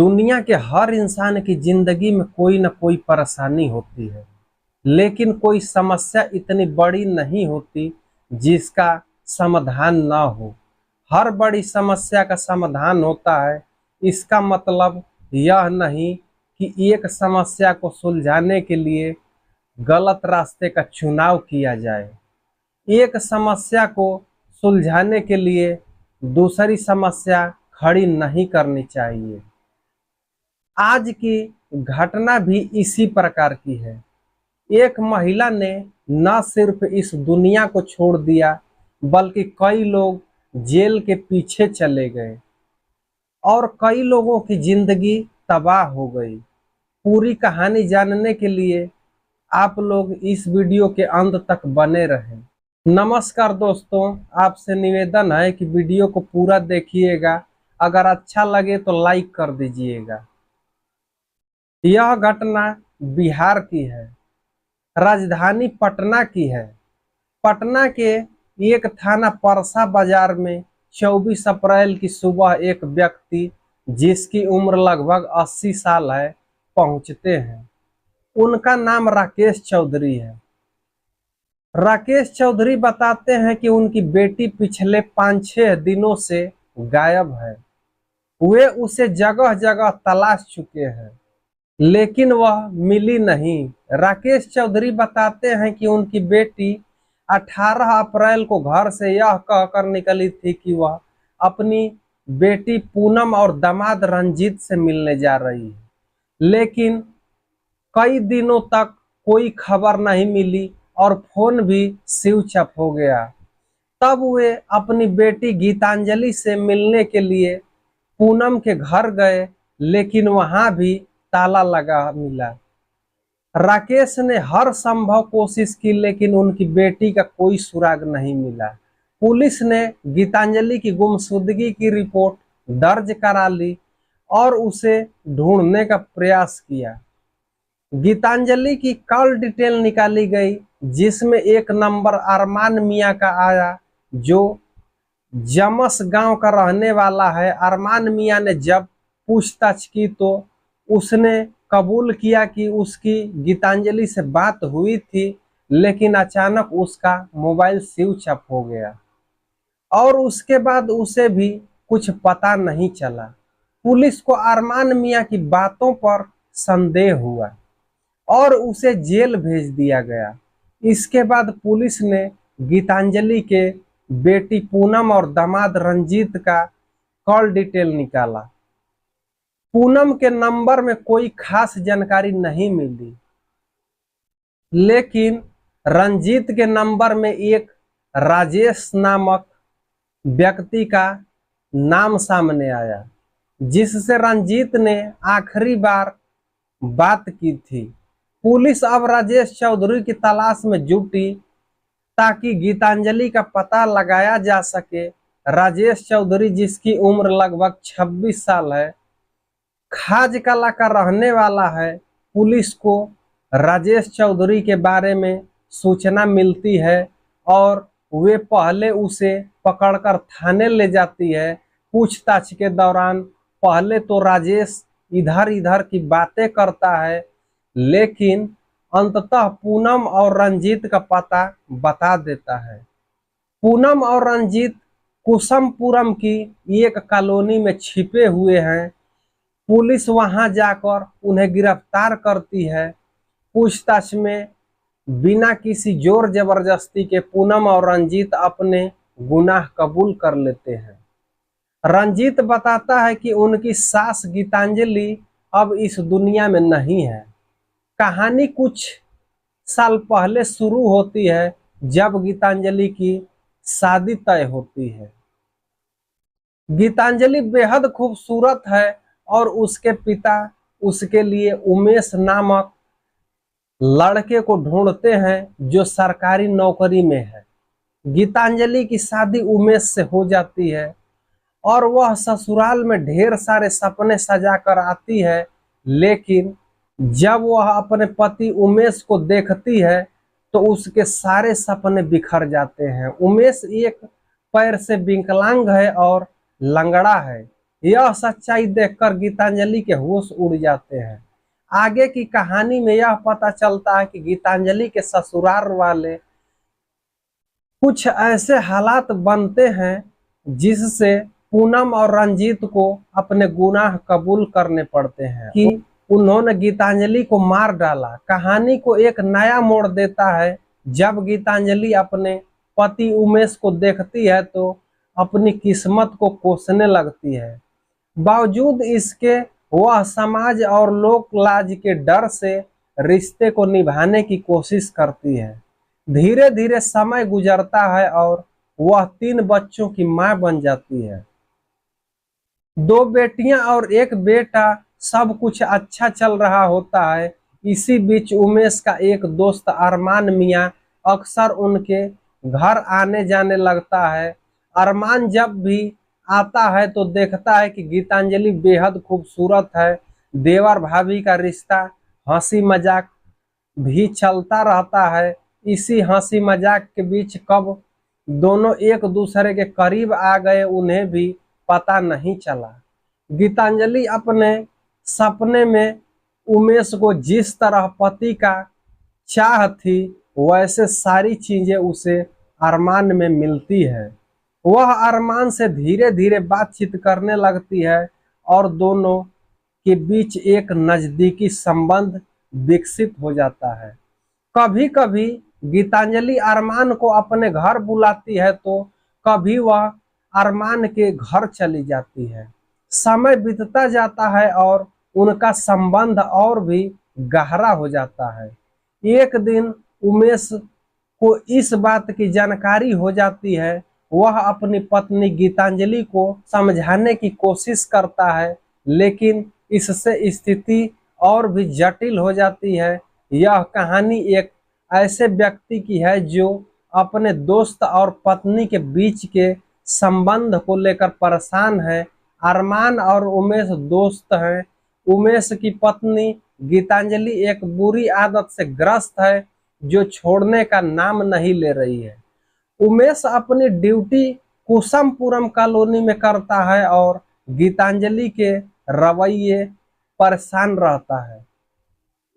दुनिया के हर इंसान की जिंदगी में कोई ना कोई परेशानी होती है, लेकिन कोई समस्या इतनी बड़ी नहीं होती जिसका समाधान ना हो। हर बड़ी समस्या का समाधान होता है। इसका मतलब यह नहीं कि एक समस्या को सुलझाने के लिए गलत रास्ते का चुनाव किया जाए। एक समस्या को सुलझाने के लिए दूसरी समस्या खड़ी नहीं करनी चाहिए। आज की घटना भी इसी प्रकार की है। एक महिला ने न सिर्फ इस दुनिया को छोड़ दिया, बल्कि कई लोग जेल के पीछे चले गए और कई लोगों की जिंदगी तबाह हो गई। पूरी कहानी जानने के लिए आप लोग इस वीडियो के अंत तक बने रहें। नमस्कार दोस्तों, आपसे निवेदन है कि वीडियो को पूरा देखिएगा। अगर अच्छा लगे तो लाइक कर दीजिएगा। यह घटना बिहार की है, राजधानी पटना की है। पटना के एक थाना परसा बाजार में 24 अप्रैल की सुबह एक व्यक्ति जिसकी उम्र लगभग 80 साल है पहुंचते हैं। उनका नाम राकेश चौधरी है। राकेश चौधरी बताते हैं कि उनकी बेटी पिछले 5-6 दिनों से गायब है। वे उसे जगह जगह तलाश चुके हैं, लेकिन वह मिली नहीं। राकेश चौधरी बताते हैं कि उनकी बेटी 18 अप्रैल को घर से यह कहकर निकली थी कि वह अपनी बेटी पूनम और दामाद रंजीत से मिलने जा रही है, लेकिन कई दिनों तक कोई खबर नहीं मिली और फोन भी स्विच ऑफ हो गया। तब वे अपनी बेटी गीतांजलि से मिलने के लिए पूनम के घर गए, लेकिन वहां भी ताला लगा मिला। राकेश ने हर संभव कोशिश की, लेकिन उनकी बेटी का कोई सुराग नहीं मिला। पुलिस ने गीतांजलि की गुमशुदगी की रिपोर्ट दर्ज करा ली और उसे ढूंढने का प्रयास किया। गीतांजलि की कॉल डिटेल निकाली गई, जिसमें एक नंबर अरमान मियां का आया, जो जमस गांव का रहने वाला है। अरमान मियां ने जब पूछताछ की तो उसने कबूल किया कि उसकी गीतांजलि से बात हुई थी, लेकिन अचानक उसका मोबाइल स्विच ऑफ हो गया और उसके बाद उसे भी कुछ पता नहीं चला। पुलिस को अरमान मियां की बातों पर संदेह हुआ और उसे जेल भेज दिया गया। इसके बाद पुलिस ने गीतांजलि के बेटी पूनम और दामाद रंजीत का कॉल डिटेल निकाला। पूनम के नंबर में कोई खास जानकारी नहीं मिली, लेकिन रंजीत के नंबर में एक राजेश नामक व्यक्ति का नाम सामने आया, जिससे रंजीत ने आखिरी बार बात की थी। पुलिस अब राजेश चौधरी की तलाश में जुटी ताकि गीतांजलि का पता लगाया जा सके। राजेश चौधरी, जिसकी उम्र लगभग 26 साल है, खाज कला का रहने वाला है। पुलिस को राजेश चौधरी के बारे में सूचना मिलती है और वे पहले उसे पकड़कर थाने ले जाती है। पूछताछ के दौरान पहले तो राजेश इधर इधर की बातें करता है, लेकिन अंततः पूनम और रंजीत का पता बता देता है। पूनम और रंजीत कुसुमपुरम की एक कॉलोनी में छिपे हुए हैं। पुलिस वहां जाकर उन्हें गिरफ्तार करती है। पूछताछ में बिना किसी जोर जबरदस्ती के पूनम और रंजीत अपने गुनाह कबूल कर लेते हैं। रंजीत बताता है कि उनकी सास गीतांजलि अब इस दुनिया में नहीं है। कहानी कुछ साल पहले शुरू होती है, जब गीतांजलि की शादी तय होती है। गीतांजलि बेहद खूबसूरत है और उसके पिता उसके लिए उमेश नामक लड़के को ढूंढते हैं, जो सरकारी नौकरी में है। गीतांजलि की शादी उमेश से हो जाती है और वह ससुराल में ढेर सारे सपने सजाकर आती है, लेकिन जब वह अपने पति उमेश को देखती है तो उसके सारे सपने बिखर जाते हैं। उमेश एक पैर से विकलांग है और लंगड़ा है। यह सच्चाई देखकर गीतांजलि के होश उड़ जाते हैं। आगे की कहानी में यह पता चलता है कि गीतांजलि के ससुराल वाले कुछ ऐसे हालात बनते हैं जिससे पूनम और रंजीत को अपने गुनाह कबूल करने पड़ते हैं कि उन्होंने गीतांजलि को मार डाला। कहानी को एक नया मोड़ देता है जब गीतांजलि अपने पति उमेश को देखती है तो अपनी किस्मत को कोसने लगती है। बावजूद इसके वह समाज और लोक लाज के डर से रिश्ते को निभाने की कोशिश करती है। धीरे धीरे समय गुजरता है और वह 3 बच्चों की मां बन जाती है। 2 बेटियां और 1 बेटा। सब कुछ अच्छा चल रहा होता है। इसी बीच उमेश का एक दोस्त अरमान मियां अक्सर उनके घर आने जाने लगता है। अरमान जब भी आता है तो देखता है कि गीतांजलि बेहद खूबसूरत है। देवर भाभी का रिश्ता हंसी मजाक भी चलता रहता है। इसी हंसी मजाक के बीच कब दोनों एक दूसरे के करीब आ गए उन्हें भी पता नहीं चला। गीतांजलि अपने सपने में उमेश को जिस तरह पति का चाह थी वैसे सारी चीजें उसे अरमान में मिलती है। वह अरमान से धीरे धीरे बातचीत करने लगती है और दोनों के बीच एक नजदीकी संबंध विकसित हो जाता है। कभी कभी गीतांजलि अरमान को अपने घर बुलाती है तो कभी वह अरमान के घर चली जाती है। समय बीतता जाता है और उनका संबंध और भी गहरा हो जाता है। एक दिन उमेश को इस बात की जानकारी हो जाती है। वह अपनी पत्नी गीतांजलि को समझाने की कोशिश करता है लेकिन इससे स्थिति और भी जटिल हो जाती है। यह कहानी एक ऐसे व्यक्ति की है जो अपने दोस्त और पत्नी के बीच के संबंध को लेकर परेशान है। अरमान और उमेश दोस्त हैं। उमेश की पत्नी गीतांजलि एक बुरी आदत से ग्रस्त है जो छोड़ने का नाम नहीं ले रही है। उमेश अपनी ड्यूटी कुसुमपुरम कॉलोनी में करता है और गीतांजलि के रवैये परेशान रहता है।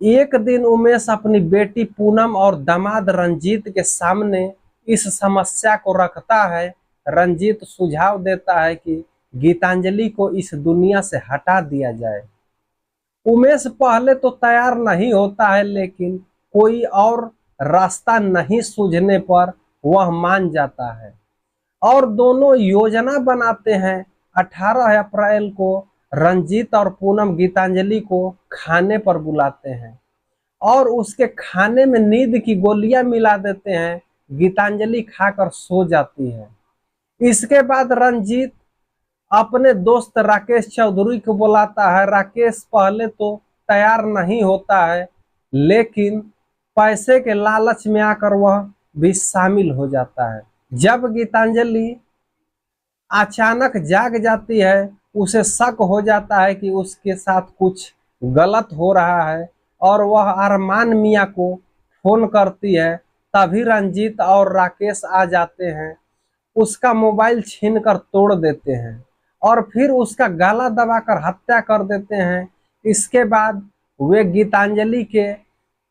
एक दिन उमेश अपनी बेटी पूनम और दामाद रंजीत के सामने इस समस्या को रखता है। रंजीत सुझाव देता है कि गीतांजलि को इस दुनिया से हटा दिया जाए। उमेश पहले तो तैयार नहीं होता है लेकिन कोई और रास्ता नहीं सूझने पर वह मान जाता है और दोनों योजना बनाते हैं। 18 अप्रैल को रंजीत और पूनम गीतांजलि को खाने पर बुलाते हैं और उसके खाने में नींद की गोलियां मिला देते हैं। गीतांजलि खाकर सो जाती है। इसके बाद रंजीत अपने दोस्त राकेश चौधरी को बुलाता है। राकेश पहले तो तैयार नहीं होता है लेकिन पैसे के लालच में आकर वह भी शामिल हो जाता है। जब गीतांजलि अचानक जाग जाती है उसे शक हो जाता है कि उसके साथ कुछ गलत हो रहा है और वह अरमान मियां को फोन करती है। तभी रंजीत और राकेश आ जाते हैं। उसका मोबाइल छीनकर तोड़ देते हैं और फिर उसका गला दबाकर हत्या कर देते हैं। इसके बाद वे गीतांजलि के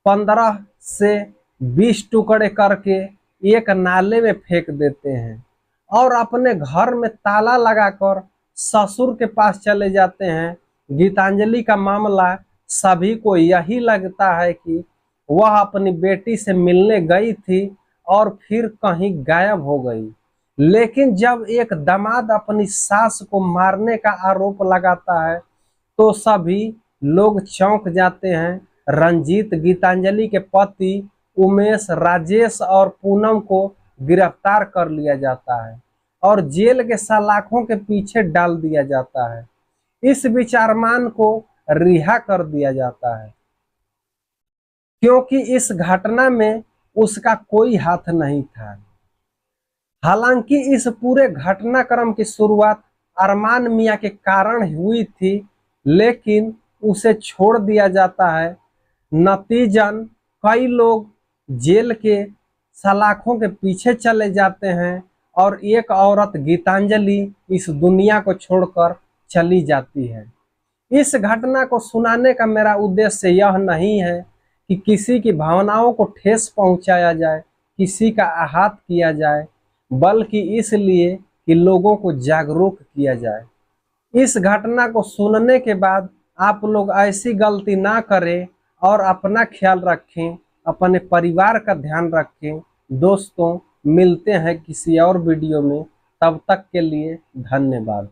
15 से 20 टुकड़े करके एक नाले में फेंक देते हैं और अपने घर में ताला लगाकर ससुर के पास चले जाते हैं। गीतांजलि का मामला सभी को यही लगता है कि वह अपनी बेटी से मिलने गई थी और फिर कहीं गायब हो गई। लेकिन जब एक दामाद अपनी सास को मारने का आरोप लगाता है तो सभी लोग चौंक जाते हैं। रंजीत, गीतांजलि के पति उमेश, राजेश और पूनम को गिरफ्तार कर लिया जाता है और जेल के सलाखों के पीछे डाल दिया जाता है। इस बीच अरमान को रिहा कर दिया जाता है क्योंकि इस घटना में उसका कोई हाथ नहीं था। हालांकि इस पूरे घटनाक्रम की शुरुआत अरमान मियां के कारण हुई थी लेकिन उसे छोड़ दिया जाता है। नतीजन कई लोग जेल के सलाखों के पीछे चले जाते हैं और एक औरत गीतांजलि इस दुनिया को छोड़कर चली जाती है। इस घटना को सुनाने का मेरा उद्देश्य यह नहीं है कि किसी की भावनाओं को ठेस पहुंचाया जाए, किसी का आहत किया जाए, बल्कि इसलिए कि लोगों को जागरूक किया जाए। इस घटना को सुनने के बाद आप लोग ऐसी गलती ना करें और अपना ख्याल रखें, अपने परिवार का ध्यान रखें। दोस्तों, मिलते हैं किसी और वीडियो में, तब तक के लिए धन्यवाद।